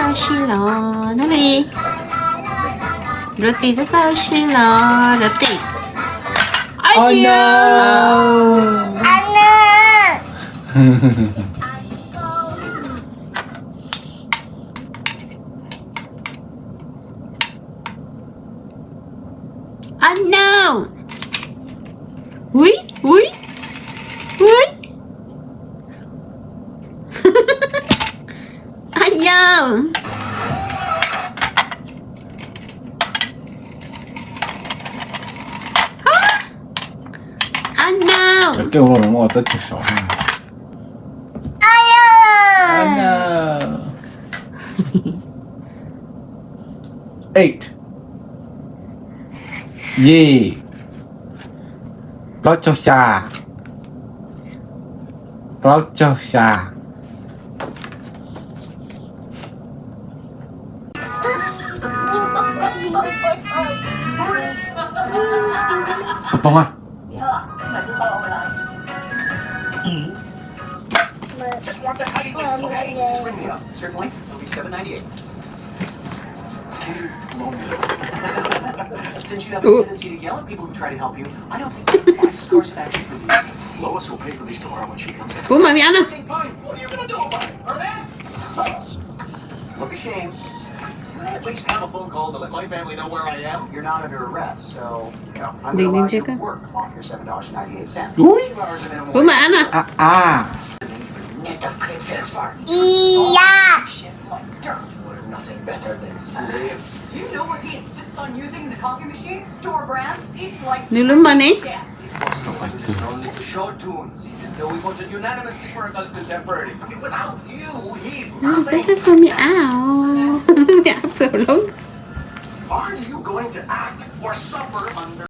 造势了，那里，roti 在造势了，roti。哎呀！ Oh no! Ui, ui, ui. Ayaw. Oh no! 这给我我这介绍。no! 8 Yeah ปลาเจ้าชา 不懂啊 Just want the tiny things, okay? Just ring me up. Certainly. It'll be $7.98. Since you have a tendency to yell at people who try to help you, I don't think that's the wisest course of action for these. Lois will pay for these tomorrow when she comes in. Bố mày ăn à? Okay, fine. What are you gonna do about it? Look ashamed. Can I at least have a phone call to let my family know where I am? You're not under arrest, so you know, I'm Đi gonna allow lên you check to work off your $7.98. Ui. 2 hours a minimum. Bố mày ăn à? Net of cream feldspar. Yeah. Shit like dirt. We're nothing better than slaves. You know what he insists on using in the coffee machine? Store brand. It's like Nilun money? yeah. Only to show tunes, even though we voted unanimously for a contemporary. Without you, he's Sẽ nothing. không bị ảo. Bị ảo kiểu lắm. Are you going to act or suffer under